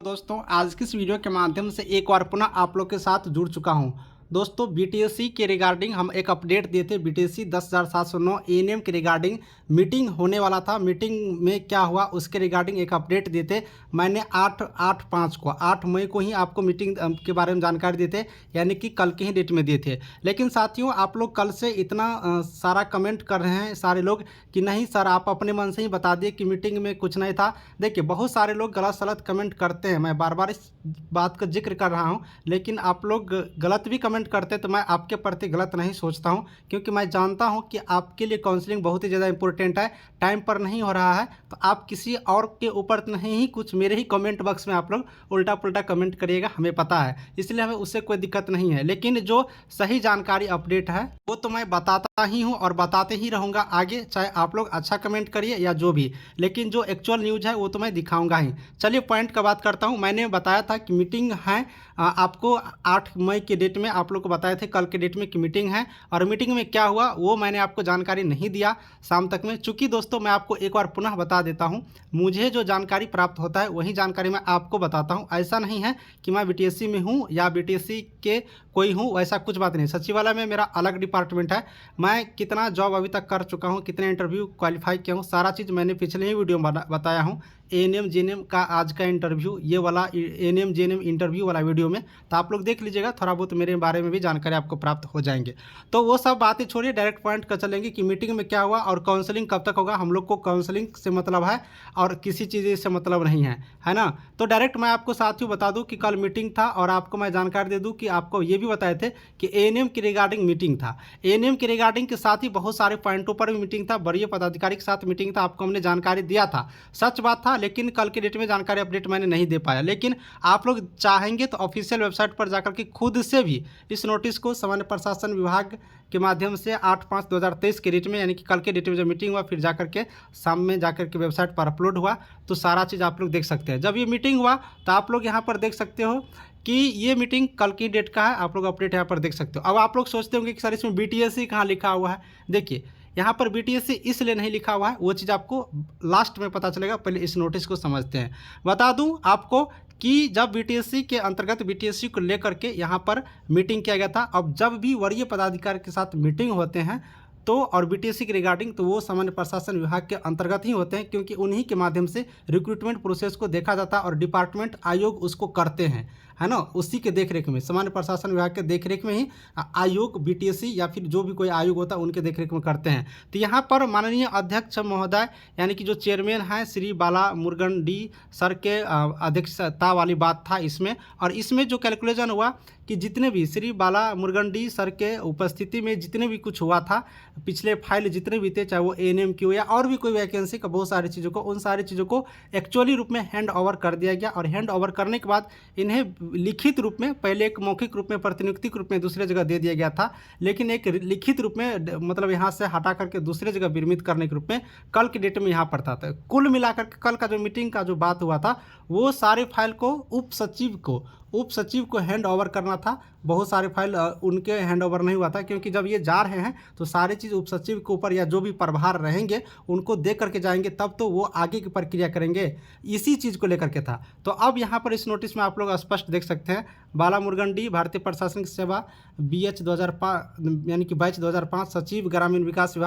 दोस्तों आज की इस वीडियो के माध्यम से एक बार पुनः आप लोग के साथ जुड़ चुका हूं। दोस्तों बीटीएससी के रिगार्डिंग हम एक अपडेट दिए थे। बीटीएससी 10,709 एएनएम के रिगार्डिंग मीटिंग होने वाला था। मीटिंग में क्या हुआ उसके रिगार्डिंग एक अपडेट दिए थे। मैंने 8 मई को ही आपको मीटिंग के बारे में जानकारी दी थे, यानी कि कल के ही डेट में दिए थे। लेकिन साथियों आप लोग कल से इतना सारा कमेंट कर रहे हैं सारे लोग कि नहीं सर आप अपने मन से ही बता दिए कि मीटिंग में कुछ नहीं था। देखिए बहुत सारे लोग गलत सलत कमेंट करते हैं, मैं बार बार इस बात का जिक्र कर रहा हूं, लेकिन आप लोग गलत भी कमेंट करते तो मैं आपके प्रति गलत नहीं सोचता हूं, क्योंकि मैं जानता हूं कि आपके लिए काउंसलिंग बहुत ही ज़्यादा इंपॉर्टेंट है। टाइम पर नहीं हो रहा है तो आप किसी और के ऊपर नहीं ही कुछ मेरे ही कमेंट बॉक्स में आप लोग उल्टा पुल्टा कमेंट करिएगा, हमें पता है, इसलिए हमें उससे कोई दिक्कत नहीं है। लेकिन जो सही जानकारी अपडेट है वो तो मैं बताता ही हूँ और बताते ही रहूँगा आगे, चाहे आप लोग अच्छा कमेंट करिए या जो भी, लेकिन जो एक्चुअल न्यूज़ है वो तो मैं दिखाऊंगा ही। चलिए पॉइंट का बात करता हूँ। मैंने बताया था कि मीटिंग है, आपको 8 मई के डेट में आप लोग को बताए थे कल के डेट में कि मीटिंग है, और मीटिंग में क्या हुआ वो मैंने आपको जानकारी नहीं दिया शाम तक में। चूँकि दोस्तों मैं आपको एक बार पुनः बता देता हूँ, मुझे जो जानकारी प्राप्त होता है वही जानकारी मैं आपको बताता हूँ। ऐसा नहीं है कि मैं बीटीएससी में हूँ या बीटीएससी के कोई हूँ, वैसा कुछ बात नहीं। सचिवालय में मेरा अलग डिपार्टमेंट है, मैं कितना जॉब अभी तक कर चुका हूँ, कितने इंटरव्यू क्वालिफाई किया हूँ, सारा चीज़ मैंने पिछले ही वीडियो में बताया हूँ। एएनएम जेएनएम का आज का इंटरव्यू, ये वाला एएनएम जेएनएम इंटरव्यू वाला वीडियो में, तो आप लोग देख लीजिएगा, थोड़ा बहुत मेरे बारे में भी जानकारी आपको प्राप्त हो जाएंगे। तो वो सब बातें छोड़िए, डायरेक्ट पॉइंट का चलेंगे कि मीटिंग में क्या हुआ और काउंसलिंग कब तक होगा। हम लोग को काउंसलिंग से मतलब है और किसी चीज़ से मतलब नहीं है ना। तो डायरेक्ट मैं आपको साथियों बता दूं कि कल मीटिंग था, और आपको मैं जानकारी दे दूं कि आपको ये भी बताए थे कि एएनएम की रिगार्डिंग मीटिंग था। एएनएम की रिगार्डिंग के साथ ही बहुत सारे पॉइंटों पर भी मीटिंग था, वरीय पदाधिकारी के साथ मीटिंग था, आपको हमने जानकारी दिया था, सच बात था। लेकिन कल के डेट में जानकारी अपडेट मैंने नहीं दे पाया। लेकिन आप लोग चाहेंगे तो ऑफिशियल वेबसाइट पर जाकर के खुद से भी इस नोटिस को सामान्य प्रशासन विभाग के माध्यम से 8/5/2023 के डेट में, यानी कि कल के डेट में जब मीटिंग हुआ, फिर जाकर के शाम में जाकर के वेबसाइट पर अपलोड हुआ, तो सारा चीज़ आप लोग देख सकते हैं। जब ये मीटिंग हुआ तो आप लोग यहाँ पर देख सकते हो कि ये मीटिंग कल की डेट का है, आप लोग अपडेट यहाँ पर देख सकते हो। अब आप लोग सोचते होंगे कि सर इसमें बीटीएससी कहाँ लिखा हुआ है। देखिए यहाँ पर बीटीएससी इसलिए नहीं लिखा हुआ है, वो चीज़ आपको लास्ट में पता चलेगा, पहले इस नोटिस को समझते हैं। बता दूं आपको कि जब बीटीएससी के अंतर्गत बीटीएससी को लेकर के यहाँ पर मीटिंग किया गया था, अब जब भी वरीय पदाधिकारी के साथ मीटिंग होते हैं तो और बीटीएससी के रिगार्डिंग, तो वो सामान्य प्रशासन विभाग के अंतर्गत ही होते हैं, क्योंकि उन्हीं के माध्यम से रिक्रूटमेंट प्रोसेस को देखा जाता है और डिपार्टमेंट आयोग उसको करते हैं, है ना। उसी के देखरेख में, सामान्य प्रशासन विभाग के देखरेख में ही आयोग बीटीएससी या फिर जो भी कोई आयोग होता है उनके देखरेख में करते हैं। तो यहाँ पर माननीय अध्यक्ष महोदय यानी कि जो चेयरमैन हैं श्री बाला मुरुगन डी सर के अध्यक्षता वाली बात था इसमें। और इसमें जो कैलकुलेशन हुआ कि जितने भी श्री बाला मुरुगन डी सर के उपस्थिति में जितने भी कुछ हुआ था, पिछले फाइल जितने भी थे, चाहे वो एएनएम की हो या और भी कोई वैकेंसी का, बहुत सारी चीज़ों को, उन सारी चीज़ों को एक्चुअली रूप में हैंड ओवर कर दिया गया। और हैंड ओवर करने के बाद इन्हें लिखित रूप में, पहले एक मौखिक रूप में प्रतिनियुक्ति के रूप में दूसरे जगह दे दिया गया था, लेकिन एक लिखित रूप में मतलब यहाँ से हटा करके दूसरे जगह विरमित करने के रूप में कल के डेट में यहाँ पर था। कुल मिलाकर के कल का जो मीटिंग का जो बात हुआ था, वो सारे फाइल को उप सचिव को हैंड ओवर करना था। बहुत सारे फाइल उनके हैंड ओवर नहीं हुआ था, क्योंकि जब ये जा रहे हैं तो सारी चीज़ उप सचिव के ऊपर या जो भी प्रभार रहेंगे उनको दे करके जाएंगे, तब तो वो आगे की प्रक्रिया करेंगे, इसी चीज़ को लेकर के था। तो अब यहाँ पर इस नोटिस में आप लोग स्पष्ट देख सकते हैं, बाला मुरुगन डी भारतीय प्रशासनिक सेवा BH 2005 यानी कि बैच 2005 सचिव ग्रामीण विकास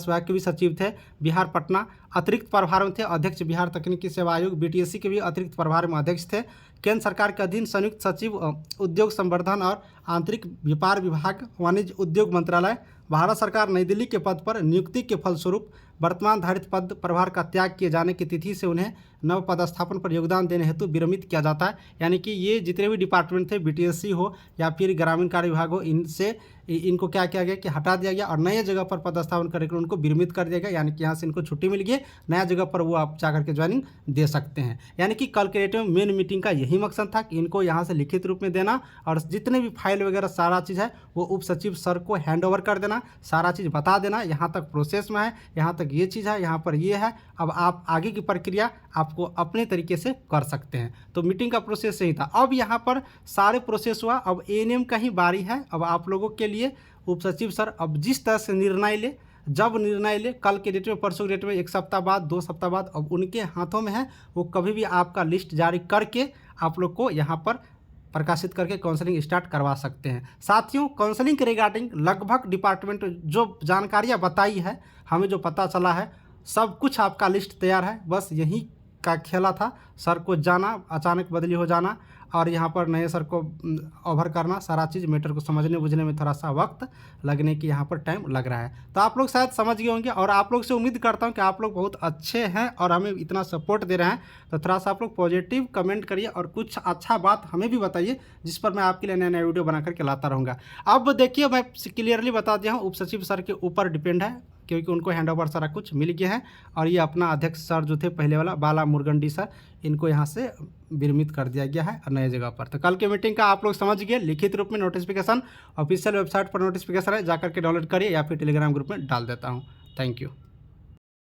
विभाग के भी सचिव थे, बिहार पटना। अतिरिक्त प्रभार में थे अध्यक्ष बिहार तकनीकी सेवा आयोग, बीटीएससी के भी अतिरिक्त प्रभार में अध्यक्ष थे। केंद्र सरकार के अधीन संयुक्त सचिव उद्योग संवर्धन और आंतरिक व्यापार विभाग, वाणिज्य उद्योग मंत्रालय, भारत सरकार, नई दिल्ली के पद पर नियुक्ति के फलस्वरूप वर्तमान धारित पद प्रभार का त्याग किए जाने की तिथि से उन्हें नव पदस्थापन पर योगदान देने हेतु विरमित किया जाता है। यानी कि ये जितने भी डिपार्टमेंट थे, बीटीएससी हो या फिर ग्रामीण कार्य विभाग हो, इनको क्या किया गया कि हटा दिया गया और नए जगह पर पदस्थापन करके उनको विरमित कर दिया गया। यानी कि यहाँ से इनको छुट्टी मिल गई, नया जगह पर वो आप जाकर के ज्वाइनिंग दे सकते हैं। यानी कि कल के डेट में मेन मीटिंग का यही मकसद था कि इनको यहाँ से लिखित रूप में देना, और जितने भी फाइल वगैरह सारा चीज़ है वो उप सचिव सर को हैंड ओवर कर देना, सारा चीज़ बता देना, यहाँ तक प्रोसेस में है, यहाँ तक ये चीज़ है, यहाँ पर ये है, अब आप आगे की प्रक्रिया आपको अपने तरीके से कर सकते हैं। तो मीटिंग का प्रोसेस यही था। अब यहाँ पर सारे प्रोसेस हुआ, अब एएनएम का ही बारी है। अब आप लोगों के लिए उप सचिव सर अब जिस तरह से निर्णय ले, जब निर्णय ले, कल के डेट में, परसों के डेट में, 1 सप्ताह बाद, 2 सप्ताह बाद, अब उनके हाथों में है। वो कभी भी आपका लिस्ट जारी करके आप लोग को यहाँ पर प्रकाशित करके काउंसलिंग स्टार्ट करवा सकते हैं। साथियों, काउंसलिंग के रिगार्डिंग लगभग डिपार्टमेंट जो जानकारियाँ बताई है, हमें जो पता चला है, सब कुछ आपका लिस्ट तैयार है। बस यही का खेला था, सर को जाना, अचानक बदली हो जाना और यहाँ पर नए सर को ओवर करना, सारा चीज़ मैटर को समझने बुझने में थोड़ा सा वक्त लगने की यहाँ पर टाइम लग रहा है। तो आप लोग शायद समझ गए होंगे और आप लोग से उम्मीद करता हूँ कि आप लोग बहुत अच्छे हैं और हमें इतना सपोर्ट दे रहे हैं। तो थोड़ा सा आप लोग पॉजिटिव कमेंट करिए और कुछ अच्छा बात हमें भी बताइए, जिस पर मैं आपके लिए नया नया वीडियो बना करके लाता रहूँगा। अब देखिए, मैं क्लियरली बता दिया हूँ, उप सचिव सर के ऊपर डिपेंड है, क्योंकि उनको हैंडओवर सारा कुछ मिल गया है। और ये अपना अध्यक्ष सर जो थे पहले वाला, बाला मुरगंडी सर, इनको यहाँ से विरमित कर दिया गया है और नए जगह पर। तो कल की मीटिंग का आप लोग समझ गए, लिखित रूप में नोटिफिकेशन ऑफिशियल वेबसाइट पर नोटिफिकेशन है, जाकर के डाउनलोड करिए या फिर टेलीग्राम ग्रुप में डाल देता हूँ। Thank you.